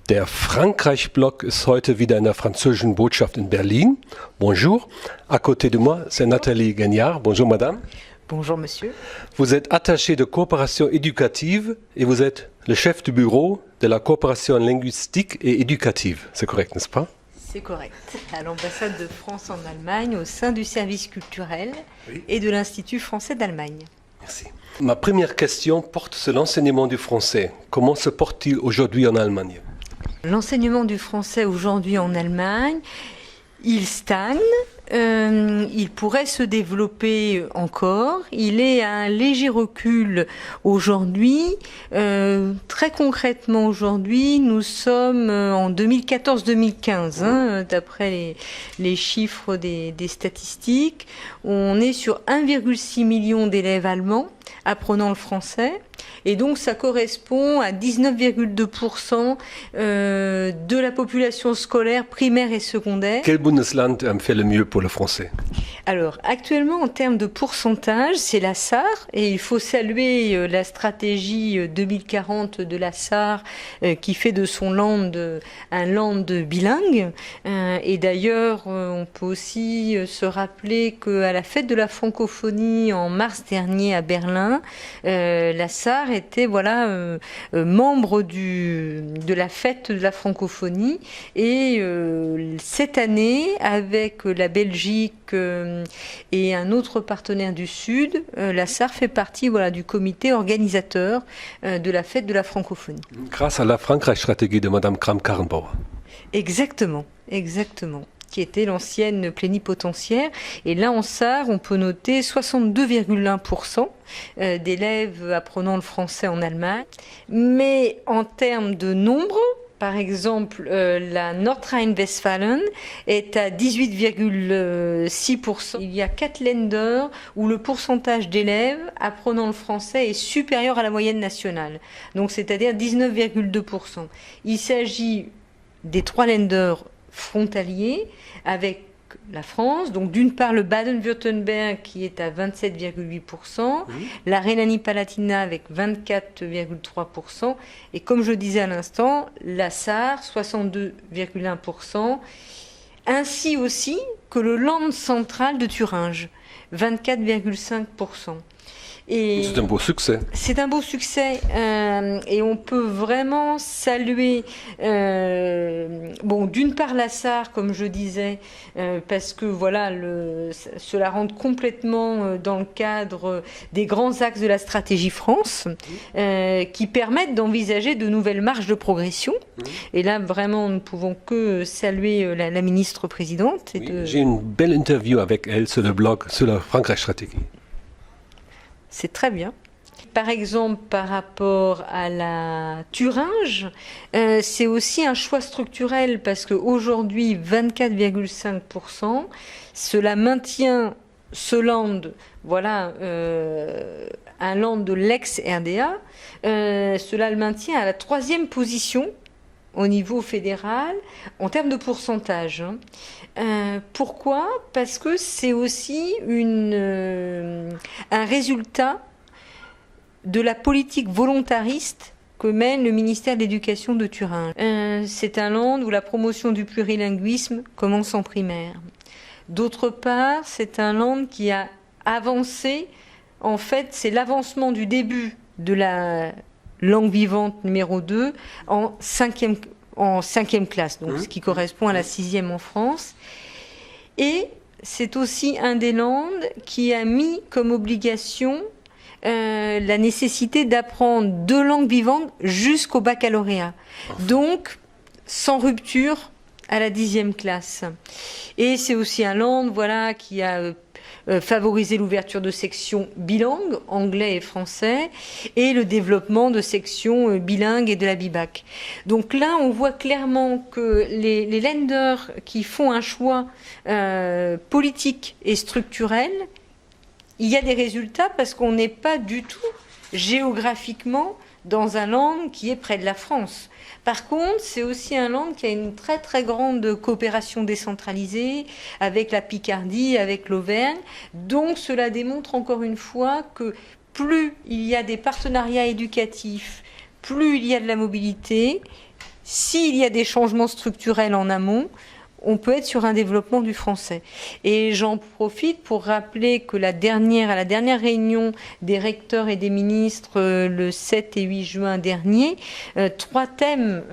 Der Frankreich-Block ist heute wieder in der französischen Botschaft in Berlin. Bonjour. À côté de moi, c'est Nathalie Gagnard. Bonjour madame. Bonjour monsieur. Vous êtes attaché de coopération éducative et vous êtes le chef du bureau de la coopération linguistique et éducative. C'est correct, n'est-ce pas? C'est correct. À l'ambassade de France en Allemagne, au sein du service culturel et de l'Institut français d'Allemagne. Merci. Ma première question porte sur l'enseignement du français. Comment se porte-t-il aujourd'hui en Allemagne? L'enseignement du français aujourd'hui en Allemagne, il stagne. Il pourrait se développer encore. Il est à un léger recul aujourd'hui. Très concrètement aujourd'hui, nous sommes en 2014-2015, d'après les chiffres des statistiques. On est sur 1,6 million d'élèves allemands apprenant le français. Et donc ça correspond à 19,2% de la population scolaire primaire et secondaire. Quel Bundesland fait le mieux pour le français? Alors actuellement en termes de pourcentage, c'est la SAR et il faut saluer la stratégie 2040 de la SAR qui fait de son land un land bilingue. Et d'ailleurs on peut aussi se rappeler qu'à la fête de la francophonie en mars dernier à Berlin, la SAR était membre de la fête de la francophonie et cette année avec la Belgique et un autre partenaire du Sud, la SAR fait partie du comité organisateur de la fête de la francophonie. Grâce à la Frankreich-Stratégie de Madame Kramp-Karrenbauer. Exactement, qui était l'ancienne plénipotentiaire. Et là, en SAR, on peut noter 62,1% d'élèves apprenant le français en Allemagne. Mais en termes de nombre, par exemple, la Nordrhein-Westfalen est à 18,6%. Il y a 4 Länder où le pourcentage d'élèves apprenant le français est supérieur à la moyenne nationale. Donc, c'est-à-dire 19,2%. Il s'agit des 3 Länder frontaliers avec la France. Donc d'une part le Baden-Württemberg qui est à 27,8%, la Rhénanie-Palatinat avec 24,3% et comme je disais à l'instant, la Sarre 62,1%, ainsi aussi que le Land central de Thuringe 24,5%. Et c'est un beau succès. C'est un beau succès et on peut vraiment saluer d'une part la SAR comme je disais parce que cela rentre complètement dans le cadre des grands axes de la stratégie France qui permettent d'envisager de nouvelles marges de progression et là vraiment nous ne pouvons que saluer la ministre présidente. J'ai une belle interview avec elle sur le blog sur la Frankreich-Stratégie. C'est très bien. Par exemple, par rapport à la Thuringe, c'est aussi un choix structurel parce qu'aujourd'hui, 24,5%, cela maintient ce land, un land de l'ex-RDA, cela le maintient à la 3e position au niveau fédéral en termes de pourcentage. Pourquoi? Parce que c'est aussi un résultat de la politique volontariste que mène le ministère de l'Éducation de Thuringe. C'est un land où la promotion du plurilinguisme commence en primaire. D'autre part, c'est un land qui a avancé. En fait, c'est l'avancement du début de la langue vivante numéro 2 en 5e classe, donc ce qui correspond à la 6e en France. Et c'est aussi un des landes qui a mis comme obligation la nécessité d'apprendre 2 langues vivantes jusqu'au baccalauréat. Donc, sans rupture à la 10e classe. Et c'est aussi un land qui a favoriser l'ouverture de sections bilingues, anglais et français, et le développement de sections bilingues et de la BIBAC. Donc là, on voit clairement que les lenders qui font un choix politique et structurel, il y a des résultats parce qu'on n'est pas du tout géographiquement dans un land qui est près de la France. Par contre, c'est aussi un land qui a une très très grande coopération décentralisée avec la Picardie, avec l'Auvergne. Donc cela démontre encore une fois que plus il y a des partenariats éducatifs, plus il y a de la mobilité, s'il y a des changements structurels en amont, on peut être sur un développement du français. Et j'en profite pour rappeler que à la dernière réunion des recteurs et des ministres le 7 et 8 juin dernier, 3 thèmes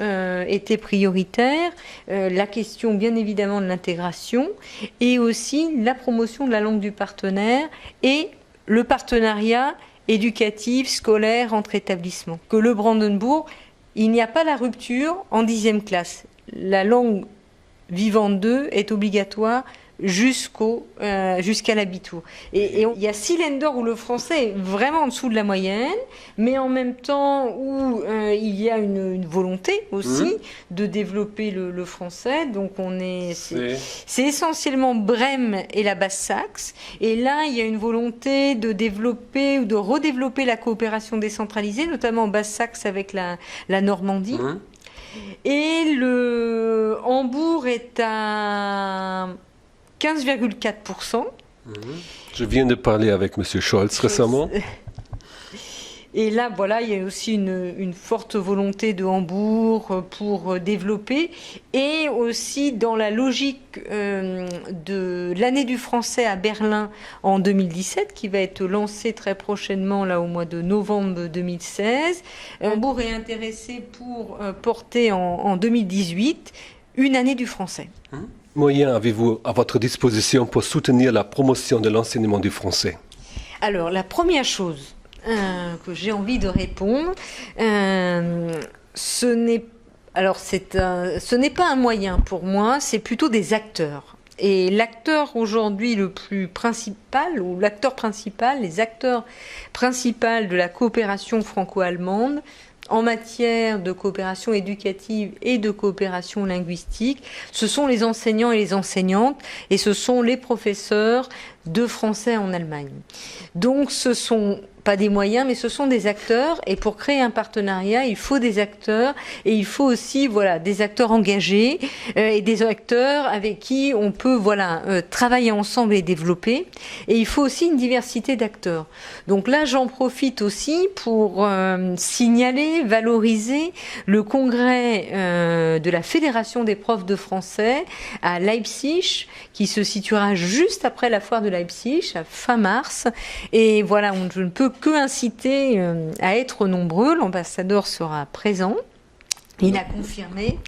étaient prioritaires. La question bien évidemment de l'intégration et aussi la promotion de la langue du partenaire et le partenariat éducatif, scolaire entre établissements. Que le Brandenburg, il n'y a pas la rupture en 10e classe. La langue vivante 2 est obligatoire jusqu'à l'abitur. Et il y a 6 länder où le français est vraiment en dessous de la moyenne, mais en même temps où il y a une volonté aussi de développer le français. Donc c'est essentiellement Brême et la Basse-Saxe. Et là, il y a une volonté de développer ou de redévelopper la coopération décentralisée, notamment en Basse-Saxe avec la Normandie. Et le Hambourg est à 15,4%. Je viens de parler avec M. Scholz récemment. Et là, voilà, il y a aussi une forte volonté de Hambourg pour développer. Et aussi dans la logique de l'année du français à Berlin en 2017, qui va être lancée très prochainement, là, au mois de novembre 2016. Hambourg est intéressé pour porter en 2018 une année du français. Moyens avez-vous à votre disposition pour soutenir la promotion de l'enseignement du français? Alors, la première chose que j'ai envie de répondre, ce n'est pas un moyen pour moi, c'est plutôt des acteurs. Et l'acteur aujourd'hui le plus principal, ou l'acteur principal, les acteurs principaux de la coopération franco-allemande, en matière de coopération éducative et de coopération linguistique, ce sont les enseignants et les enseignantes, et ce sont les professeurs de français en Allemagne. Donc ce sont pas des moyens, mais ce sont des acteurs, et pour créer un partenariat, il faut des acteurs, et il faut aussi des acteurs engagés, et des acteurs avec qui on peut travailler ensemble et développer, et il faut aussi une diversité d'acteurs. Donc là, j'en profite aussi pour signaler, valoriser le congrès de la Fédération des profs de français à Leipzig, qui se situera juste après la foire de Leipzig, à fin mars, et voilà, je ne peux que inciter à être nombreux. L'ambassadeur sera présent. Il a confirmé.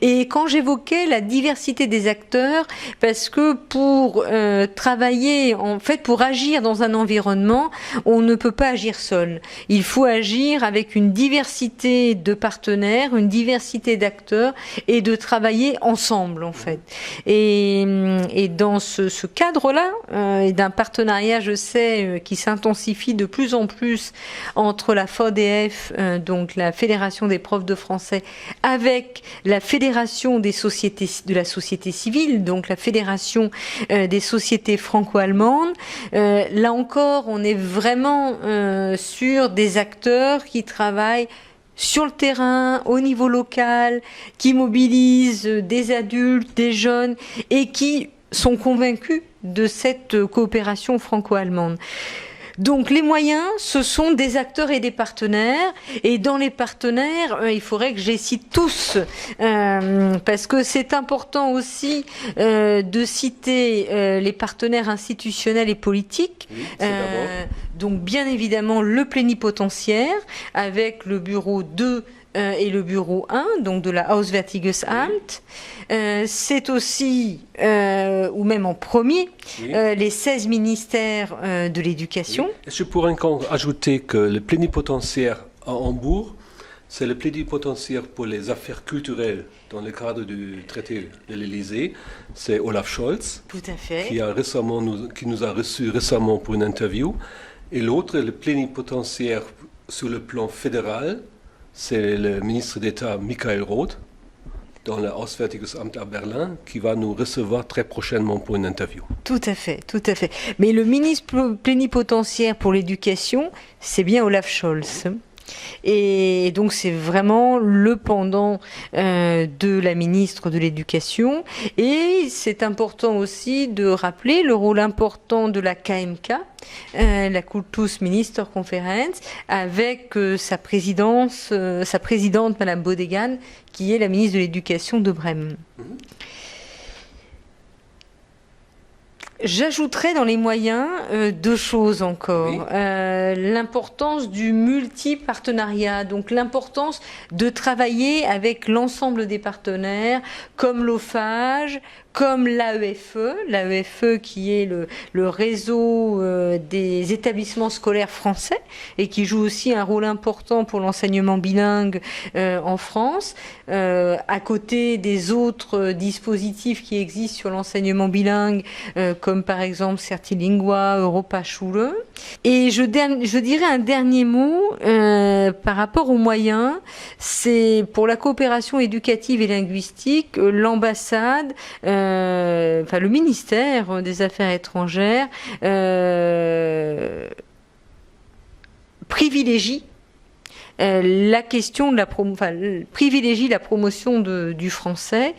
Et quand j'évoquais la diversité des acteurs, parce que pour travailler, en fait, pour agir dans un environnement, on ne peut pas agir seul. Il faut agir avec une diversité de partenaires, une diversité d'acteurs, et de travailler ensemble, en fait. Et dans ce cadre-là, et d'un partenariat, je sais, qui s'intensifie de plus en plus entre la FODF, donc la Fédération des profs de français, avec la Fédération de la société civile, donc la Fédération des sociétés franco-allemandes. Là encore, on est vraiment sur des acteurs qui travaillent sur le terrain, au niveau local, qui mobilisent des adultes, des jeunes, et qui sont convaincus de cette coopération franco-allemande. Donc les moyens, ce sont des acteurs et des partenaires. Et dans les partenaires, il faudrait que je les cite tous, parce que c'est important aussi de citer les partenaires institutionnels et politiques. Oui, donc bien évidemment le plénipotentiaire, avec le bureau 2 et le bureau 1, donc de la Auswärtiges Amt. C'est aussi, ou même en premier, les 16 ministères de l'éducation. Oui. Est-ce que je pourrais encore ajouter que le plénipotentiaire à Hambourg, c'est le plénipotentiaire pour les affaires culturelles dans le cadre du traité de l'Élysée. C'est Olaf Scholz. Tout à fait. Qui nous a reçus récemment pour une interview. Et l'autre, le plénipotentiaire sur le plan fédéral, c'est le ministre d'État Michael Roth, dans le Auswärtiges Amt à Berlin, qui va nous recevoir très prochainement pour une interview. Tout à fait, tout à fait. Mais le ministre plénipotentiaire pour l'éducation, c'est bien Olaf Scholz. Et donc c'est vraiment le pendant de la ministre de l'Éducation. Et c'est important aussi de rappeler le rôle important de la KMK, la Kultusministerkonferenz, avec sa présidente, Madame Bodegan, qui est la ministre de l'Éducation de Brême. J'ajouterais dans les moyens deux choses encore. Oui. L'importance du multi-partenariat, donc l'importance de travailler avec l'ensemble des partenaires, comme l'OFAGE, comme l'AEFE qui est le réseau des établissements scolaires français et qui joue aussi un rôle important pour l'enseignement bilingue en France, à côté des autres dispositifs qui existent sur l'enseignement bilingue, comme par exemple Certilingua, Europaschule. Et je dirais un dernier mot par rapport aux moyens, c'est pour la coopération éducative et linguistique, l'ambassade, le ministère des Affaires étrangères privilégie la question de privilégie la promotion du français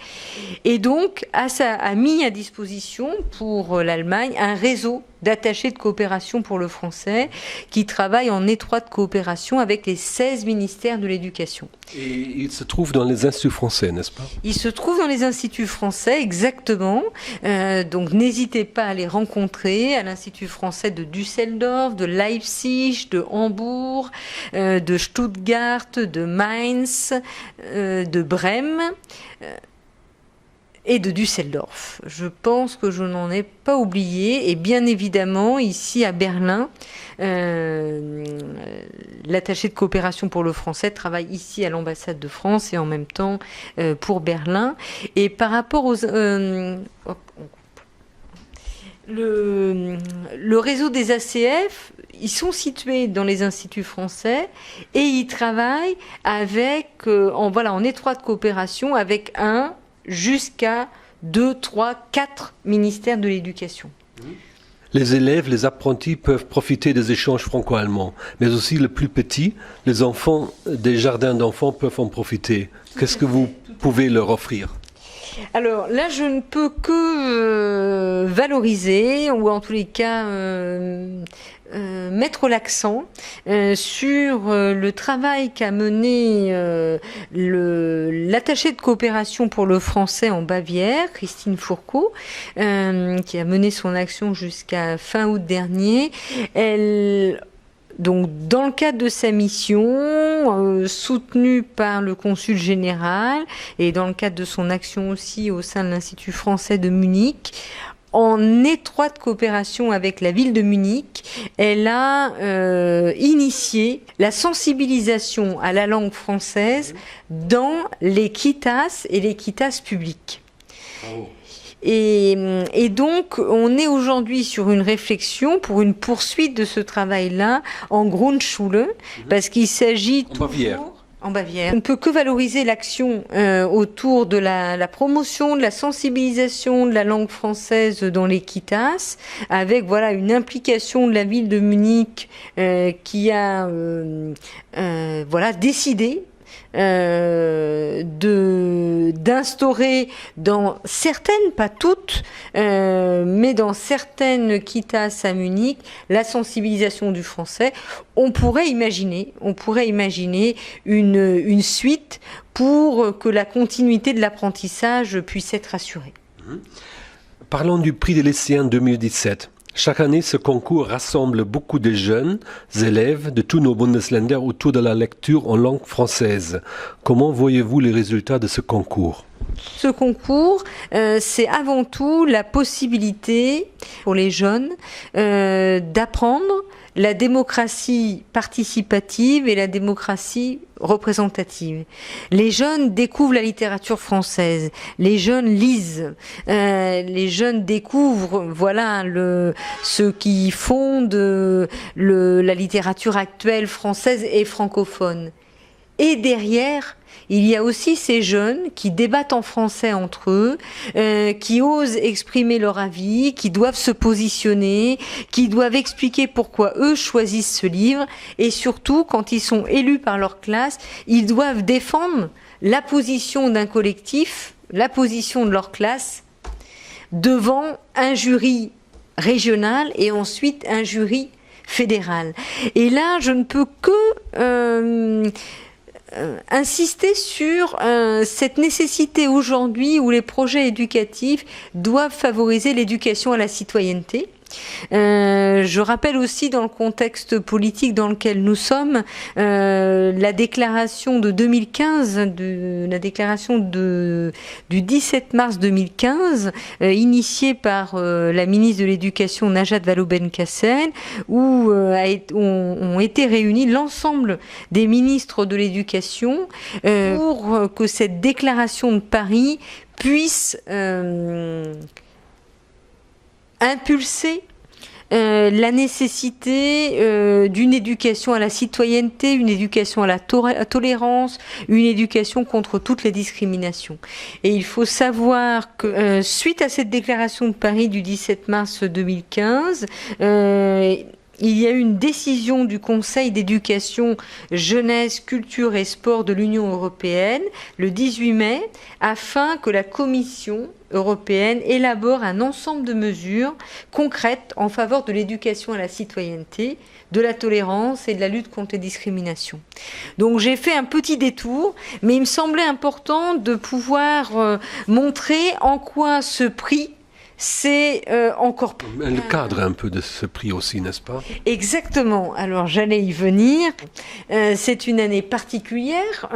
et donc a mis à disposition pour l'Allemagne un réseau d'attachés de coopération pour le français qui travaillent en étroite coopération avec les 16 ministères de l'éducation. Et il se trouve dans les instituts français, n'est-ce pas? Il se trouve dans les instituts français, exactement. Donc n'hésitez pas à les rencontrer à l'Institut français de Düsseldorf, de Leipzig, de Hambourg, de Stuttgart, de Mainz, de Brême. Et de Düsseldorf. Je pense que je n'en ai pas oublié. Et bien évidemment, ici à Berlin, l'attaché de coopération pour le français travaille ici à l'ambassade de France et en même temps pour Berlin. Et par rapport aux... Le réseau des ACF, ils sont situés dans les instituts français et ils travaillent en étroite coopération avec jusqu'à 2, 3, 4 ministères de l'éducation. Les élèves, les apprentis peuvent profiter des échanges franco-allemands, mais aussi les plus petits, les enfants des jardins d'enfants peuvent en profiter. Qu'est-ce que vous pouvez leur offrir ? Alors là, je ne peux que valoriser, ou en tous les cas mettre l'accent sur le travail qu'a mené l'attaché de coopération pour le français en Bavière, Christine Fourcault, qui a mené son action jusqu'à fin août dernier. Donc, dans le cadre de sa mission, soutenue par le consul général et dans le cadre de son action aussi au sein de l'Institut français de Munich, en étroite coopération avec la ville de Munich, elle a initié la sensibilisation à la langue française dans les kitas et les kitas publiques. Oh. Et donc, on est aujourd'hui sur une réflexion pour une poursuite de ce travail-là en Grundschule, parce qu'il s'agit en Bavière. On ne peut que valoriser l'action autour de la promotion, de la sensibilisation de la langue française dans les kitas, avec une implication de la ville de Munich qui a décidé d'instaurer dans certaines, pas toutes, mais dans certaines kitas à Munich, la sensibilisation du français. On pourrait imaginer une suite pour que la continuité de l'apprentissage puisse être assurée. Parlons du prix des lycéens 2017. Chaque année, ce concours rassemble beaucoup de jeunes élèves de tous nos Bundesländer autour de la lecture en langue française. Comment voyez-vous les résultats de ce concours ? Ce concours, c'est avant tout la possibilité pour les jeunes d'apprendre la démocratie participative et la démocratie représentative. Les jeunes découvrent la littérature française, les jeunes lisent, les jeunes découvrent ce qui fonde la littérature actuelle française et francophone. Et derrière, il y a aussi ces jeunes qui débattent en français entre eux, qui osent exprimer leur avis, qui doivent se positionner, qui doivent expliquer pourquoi eux choisissent ce livre. Et surtout, quand ils sont élus par leur classe, ils doivent défendre la position d'un collectif, la position de leur classe, devant un jury régional et ensuite un jury fédéral. Et là, je ne peux que insister sur cette nécessité aujourd'hui où les projets éducatifs doivent favoriser l'éducation à la citoyenneté. Je rappelle aussi, dans le contexte politique dans lequel nous sommes, la déclaration de 2015, la déclaration du 17 mars 2015, initiée par la ministre de l'Éducation Najat Vallaud-Belkacem, où ont été réunis l'ensemble des ministres de l'Éducation pour que cette déclaration de Paris puisse impulser la nécessité d'une éducation à la citoyenneté, une éducation à la tolérance, une éducation contre toutes les discriminations. Et il faut savoir que suite à cette déclaration de Paris du 17 mars 2015, il y a eu une décision du Conseil d'éducation, jeunesse, culture et sport de l'Union européenne le 18 mai afin que la Commission européenne élabore un ensemble de mesures concrètes en faveur de l'éducation à la citoyenneté, de la tolérance et de la lutte contre les discriminations. Donc j'ai fait un petit détour, mais il me semblait important de pouvoir montrer en quoi ce prix c'est encore plus... Le cadre un peu de ce prix aussi, n'est-ce pas? Exactement. Alors j'allais y venir. C'est une année particulière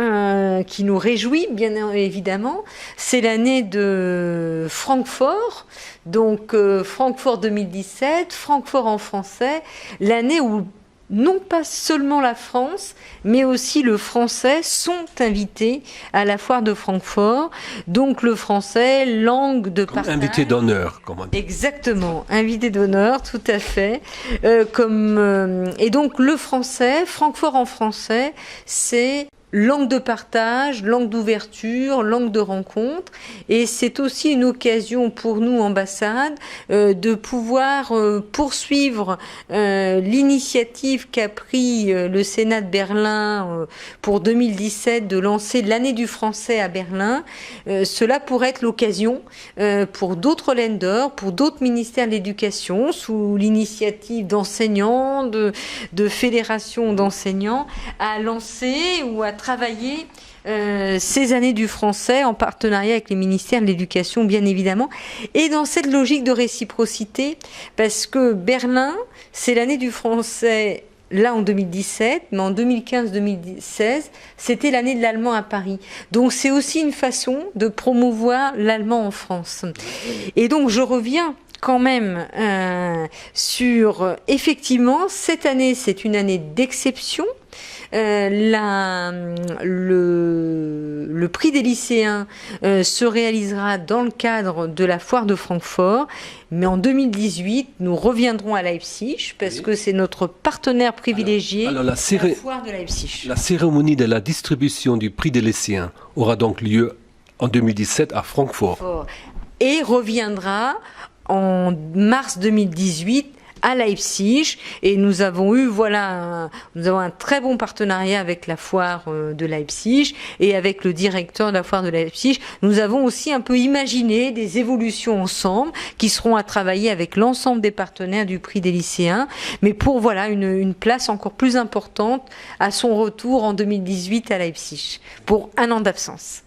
qui nous réjouit, bien évidemment. C'est l'année de Francfort. Donc Francfort 2017, Francfort en français, l'année où non pas seulement la France, mais aussi le français sont invités à la foire de Francfort. Donc le français, langue de partage. Invité d'honneur, comment dire. Exactement, invité d'honneur, tout à fait. Et donc le français, Francfort en français, c'est langue de partage, langue d'ouverture, langue de rencontre. Et c'est aussi une occasion pour nous, ambassade, de pouvoir poursuivre l'initiative qu'a pris le Sénat de Berlin pour 2017 de lancer l'année du français à Berlin. Cela pourrait être l'occasion pour d'autres Länder, pour d'autres ministères de l'éducation, sous l'initiative d'enseignants, de fédérations d'enseignants, à lancer ou à travailler ces années du français en partenariat avec les ministères de l'éducation, bien évidemment, et dans cette logique de réciprocité, parce que Berlin, c'est l'année du français là en 2017, mais en 2015-2016, c'était l'année de l'allemand à Paris. Donc c'est aussi une façon de promouvoir l'allemand en France. Et donc je reviens quand même sur, effectivement, cette année, c'est une année d'exception. Le prix des lycéens se réalisera dans le cadre de la foire de Francfort, mais en 2018, nous reviendrons à Leipzig parce que c'est notre partenaire privilégié, alors la foire de Leipzig. La cérémonie de la distribution du prix des lycéens aura donc lieu en 2017 à Francfort. Et reviendra en mars 2018 à Leipzig, et nous avons eu un très bon partenariat avec la foire de Leipzig et avec le directeur de la foire de Leipzig. Nous avons aussi un peu imaginé des évolutions ensemble qui seront à travailler avec l'ensemble des partenaires du prix des lycéens, mais pour une place encore plus importante à son retour en 2018 à Leipzig pour un an d'absence.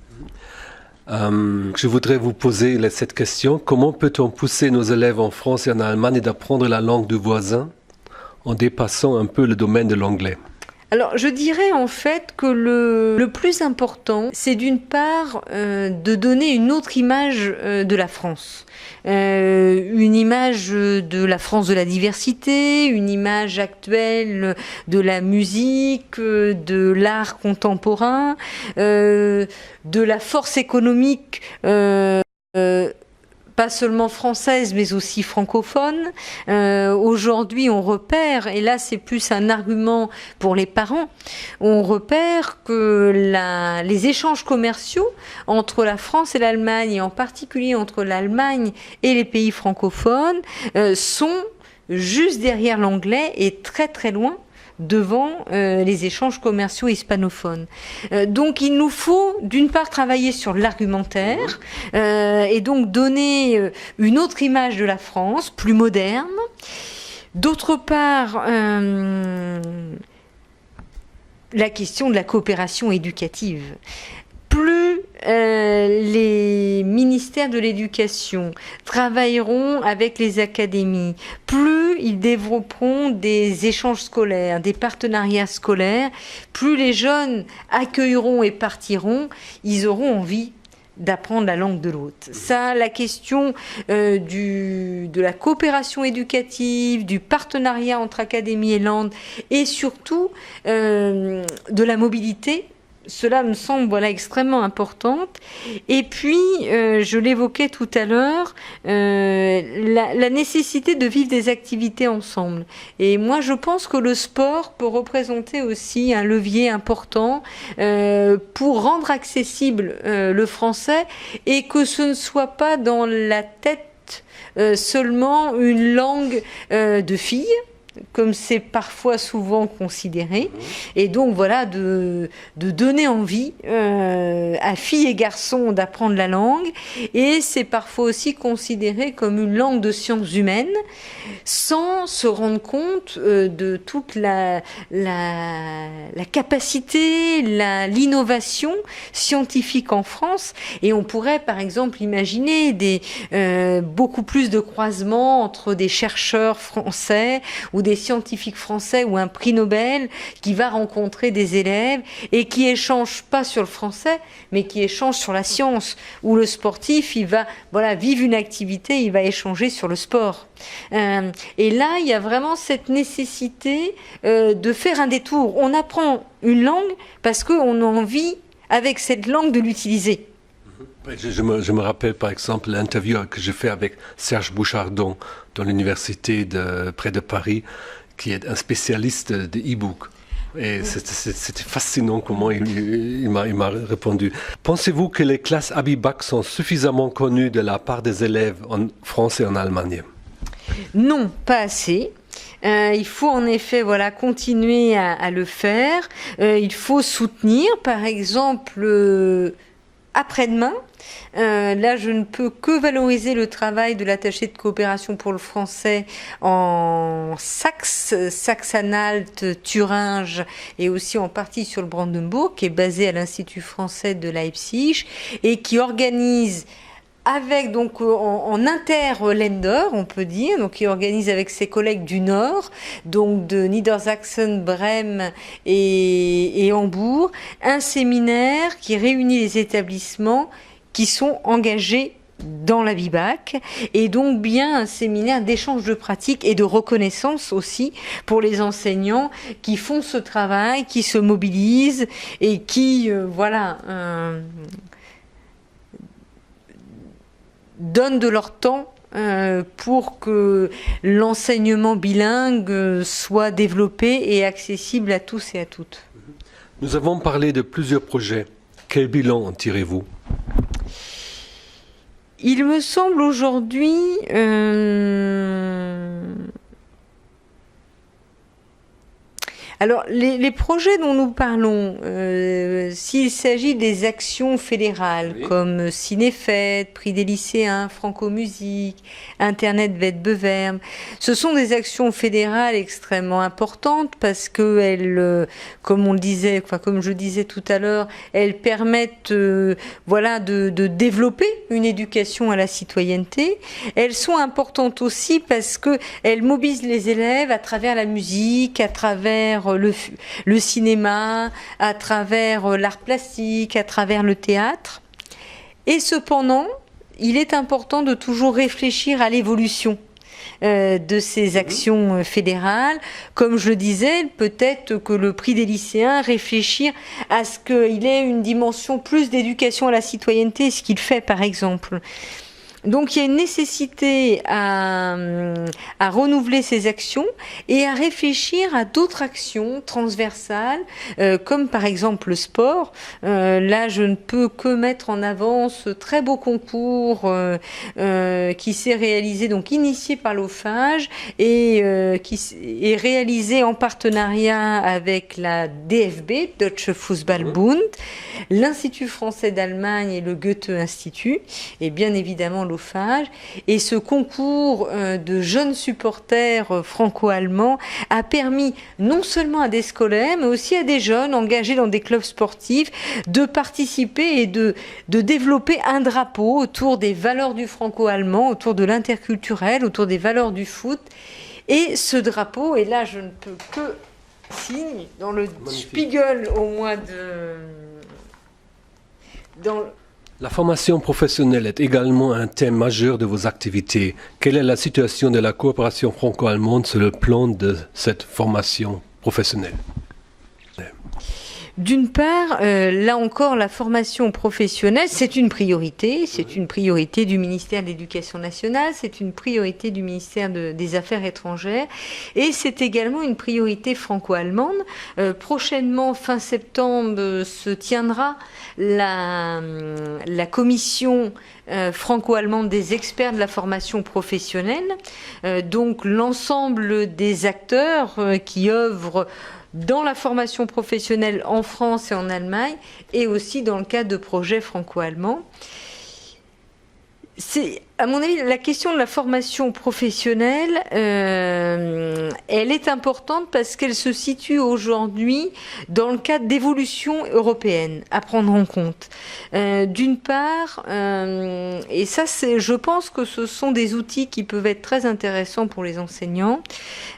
Je voudrais vous poser cette question. Comment peut-on pousser nos élèves en France et en Allemagne d'apprendre la langue du voisin en dépassant un peu le domaine de l'anglais? Alors, je dirais en fait que le plus important, c'est d'une part de donner une autre image de la France. Une image de la France de la diversité, une image actuelle de la musique, de l'art contemporain, de la force économique pas seulement française, mais aussi francophone. Aujourd'hui, on repère, et là c'est plus un argument pour les parents, on repère que les échanges commerciaux entre la France et l'Allemagne, et en particulier entre l'Allemagne et les pays francophones, sont juste derrière l'anglais et très très loin devant les échanges commerciaux hispanophones. Donc il nous faut d'une part travailler sur l'argumentaire et donc donner une autre image de la France, plus moderne. D'autre part, la question de la coopération éducative. Plus les ministères de l'éducation travailleront avec les académies, plus ils développeront des échanges scolaires, des partenariats scolaires, plus les jeunes accueilleront et partiront, ils auront envie d'apprendre la langue de l'autre. Ça, la question de la coopération éducative, du partenariat entre académies et landes, et surtout de la mobilité, cela me semble extrêmement importante. Et puis, je l'évoquais tout à l'heure, la nécessité de vivre des activités ensemble. Et moi, je pense que le sport peut représenter aussi un levier important pour rendre accessible le français et que ce ne soit pas dans la tête seulement une langue de filles, comme c'est parfois souvent considéré, et donc voilà, de donner envie à filles et garçons d'apprendre la langue, et c'est parfois aussi considéré comme une langue de sciences humaines, sans se rendre compte de toute la capacité, l'innovation scientifique en France, et on pourrait par exemple imaginer beaucoup plus de croisements entre des chercheurs français ou des scientifiques français ou un prix Nobel qui va rencontrer des élèves et qui échangent pas sur le français, mais qui échangent sur la science, où le sportif, il va vivre une activité, il va échanger sur le sport. Et là, il y a vraiment cette nécessité de faire un détour. On apprend une langue parce qu'on a envie, avec cette langue, de l'utiliser. Je me rappelle par exemple l'interview que j'ai fait avec Serge Bouchardon dans l'université près de Paris, qui est un spécialiste de e-book. Et c'était fascinant comment il m'a répondu. Pensez-vous que les classes Abibac sont suffisamment connues de la part des élèves en France et en Allemagne? Non, pas assez. Il faut en effet continuer à le faire. Il faut soutenir, par exemple, après-demain. Là, je ne peux que valoriser le travail de l'attaché de coopération pour le français en Saxe, Saxe-Anhalt, Thuringe et aussi en partie sur le Brandenburg, qui est basé à l'Institut français de Leipzig et qui organise avec donc en interländer, on peut dire, donc il organise avec ses collègues du Nord, donc de Niedersachsen, Brême et Hambourg, un séminaire qui réunit les établissements qui sont engagés dans la Bibac, et donc bien un séminaire d'échange de pratiques et de reconnaissance aussi pour les enseignants qui font ce travail, qui se mobilisent et qui donnent de leur temps pour que l'enseignement bilingue soit développé et accessible à tous et à toutes. Nous avons parlé de plusieurs projets. Quel bilan en tirez-vous ? Il me semble aujourd'hui alors, les projets dont nous parlons, s'il s'agit des actions fédérales, oui, comme Cinéfête, Prix des lycéens, Franco-Musique, Internet Wettbewerb, ce sont des actions fédérales extrêmement importantes parce qu'elles, comme on le disait, comme je disais tout à l'heure, elles permettent de développer une éducation à la citoyenneté. Elles sont importantes aussi parce qu'elles mobilisent les élèves à travers la musique, à travers le cinéma, à travers l'art plastique, à travers le théâtre. Et cependant, il est important de toujours réfléchir à l'évolution de ces actions fédérales. Comme je le disais, peut-être que le prix des lycéens réfléchir à ce qu'il ait une dimension plus d'éducation à la citoyenneté, ce qu'il fait par exemple. Donc il y a une nécessité à renouveler ces actions et à réfléchir à d'autres actions transversales, comme par exemple le sport. Là, je ne peux que mettre en avant ce très beau concours qui s'est réalisé, donc initié par l'OFAGE et qui est réalisé en partenariat avec la DFB, Deutsche Fußball-Bund, l'Institut français d'Allemagne et le Goethe-Institut, et bien évidemment l'OFAGE. Et ce concours de jeunes supporters franco-allemands a permis non seulement à des scolaires, mais aussi à des jeunes engagés dans des clubs sportifs de participer et de développer un drapeau autour des valeurs du franco-allemand, autour de l'interculturel, autour des valeurs du foot. Et ce drapeau, et là je ne peux que signer dans le Spiegel au mois de... La formation professionnelle est également un thème majeur de vos activités. Quelle est la situation de la coopération franco-allemande sur le plan de cette formation professionnelle ? D'une part, là encore, la formation professionnelle, c'est une priorité du ministère de l'Éducation nationale, c'est une priorité du ministère des Affaires étrangères, et c'est également une priorité franco-allemande. Prochainement, fin septembre, se tiendra la commission franco-allemande des experts de la formation professionnelle, donc l'ensemble des acteurs qui œuvrent dans la formation professionnelle en France et en Allemagne, et aussi dans le cadre de projets franco-allemands. C'est, à mon avis, la question de la formation professionnelle, elle est importante parce qu'elle se situe aujourd'hui dans le cadre d'évolutions européennes à prendre en compte. D'une part, et ça, je pense que ce sont des outils qui peuvent être très intéressants pour les enseignants.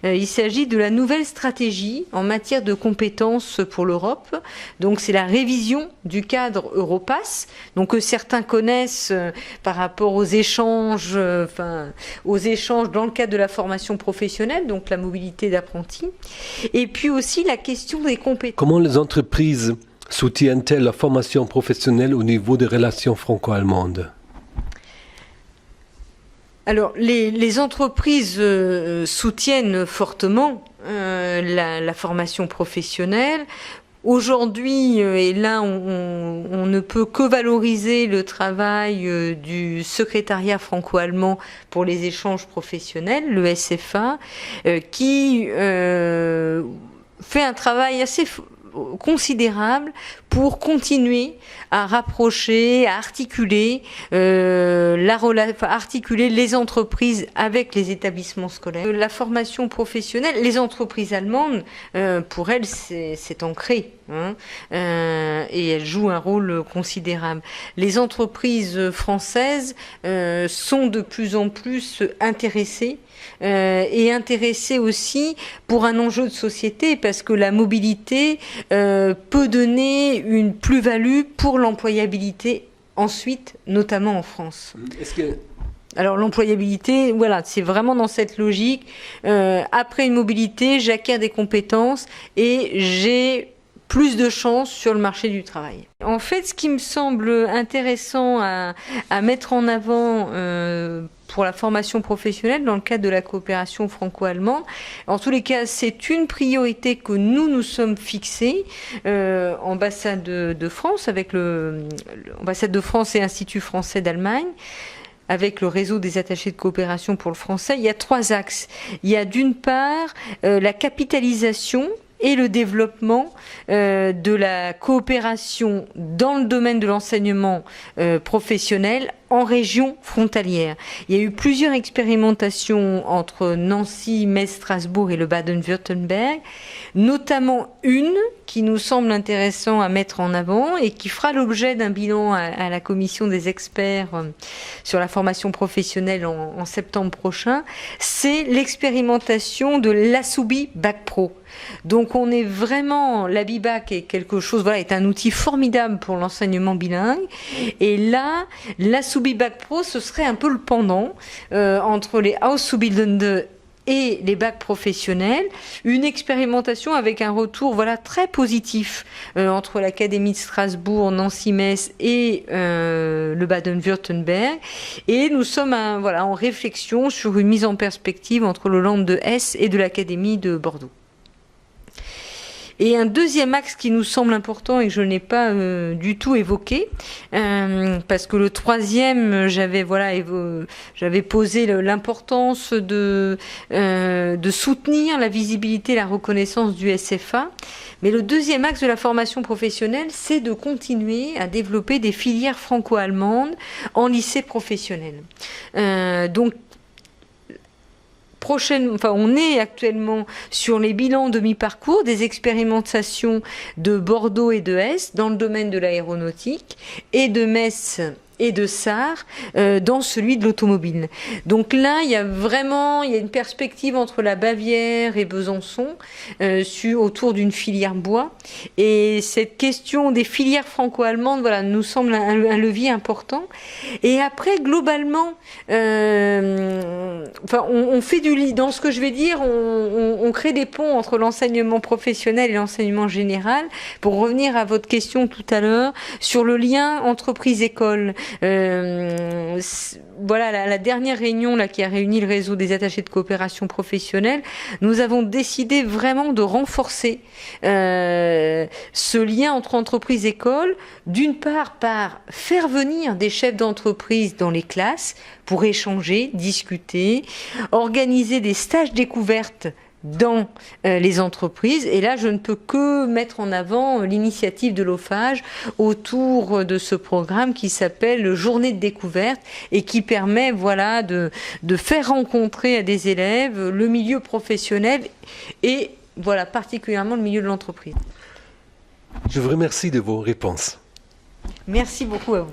Il s'agit de la nouvelle stratégie en matière de compétences pour l'Europe. Donc, c'est la révision du cadre Europass, donc que certains connaissent par rapport aux échanges dans le cadre de la formation professionnelle, donc la mobilité d'apprentis, et puis aussi la question des compétences. Comment les entreprises soutiennent-elles la formation professionnelle au niveau des relations franco-allemandes ? Alors, les entreprises soutiennent fortement la formation professionnelle. Aujourd'hui, et là on ne peut que valoriser le travail du secrétariat franco-allemand pour les échanges professionnels, le SFA, qui fait un travail assez considérable pour continuer à rapprocher, à articuler articuler les entreprises avec les établissements scolaires. La formation professionnelle, les entreprises allemandes, pour elles, c'est ancré, et elles jouent un rôle considérable. Les entreprises françaises sont de plus en plus intéressées, et intéressées aussi pour un enjeu de société, parce que la mobilité peut donner une plus-value pour l'employabilité ensuite, notamment en France. Alors l'employabilité, voilà, c'est vraiment dans cette logique. Après une mobilité, j'acquiers des compétences et j'ai plus de chances sur le marché du travail. En fait, ce qui me semble intéressant à mettre en avant pour la formation professionnelle dans le cadre de la coopération franco-allemande, en tous les cas, c'est une priorité que nous sommes fixés, ambassade de France, avec l'ambassade de France et Institut français d'Allemagne, avec le réseau des attachés de coopération pour le français. Il y a 3 axes. Il y a d'une part la capitalisation et le développement de la coopération dans le domaine de l'enseignement professionnel en région frontalière. Il y a eu plusieurs expérimentations entre Nancy, Metz, Strasbourg et le Baden-Württemberg, notamment une qui nous semble intéressant à mettre en avant et qui fera l'objet d'un bilan à la commission des experts sur la formation professionnelle en septembre prochain. C'est l'expérimentation de l'Asubi Bac Pro. Donc on est vraiment, l'Abibac est quelque chose, voilà, est un outil formidable pour l'enseignement bilingue. Et là, l'Asubi Bac Pro, ce serait un peu le pendant entre les Auszubildende et les bacs professionnels, une expérimentation avec un retour très positif entre l'Académie de Strasbourg, Nancy-Metz et le Baden-Württemberg. Et nous sommes en réflexion sur une mise en perspective entre le Land de Hesse et de l'Académie de Bordeaux. Et un deuxième axe qui nous semble important et que je n'ai pas du tout évoqué, parce que le troisième, j'avais posé l'importance de soutenir la visibilité et la reconnaissance du SFA. Mais le deuxième axe de la formation professionnelle, c'est de continuer à développer des filières franco-allemandes en lycée professionnel. On est actuellement sur les bilans de mi-parcours des expérimentations de Bordeaux et de Hesse dans le domaine de l'aéronautique et de Metz et de Sarre dans celui de l'automobile. Donc là, il y a une perspective entre la Bavière et Besançon autour d'une filière bois. Et cette question des filières franco-allemandes, nous semble un levier important. Et après, globalement, on fait dans ce que je vais dire, on crée des ponts entre l'enseignement professionnel et l'enseignement général. Pour revenir à votre question tout à l'heure sur le lien entreprise-école. La dernière réunion qui a réuni le réseau des attachés de coopération professionnelle, nous avons décidé vraiment de renforcer ce lien entre entreprise et école, d'une part par faire venir des chefs d'entreprise dans les classes pour échanger, discuter, organiser des stages découvertes dans les entreprises. Et là, je ne peux que mettre en avant l'initiative de l'OFAGE autour de ce programme qui s'appelle Journée de découverte et qui permet de faire rencontrer à des élèves le milieu professionnel et particulièrement le milieu de l'entreprise. Je vous remercie de vos réponses. Merci beaucoup à vous.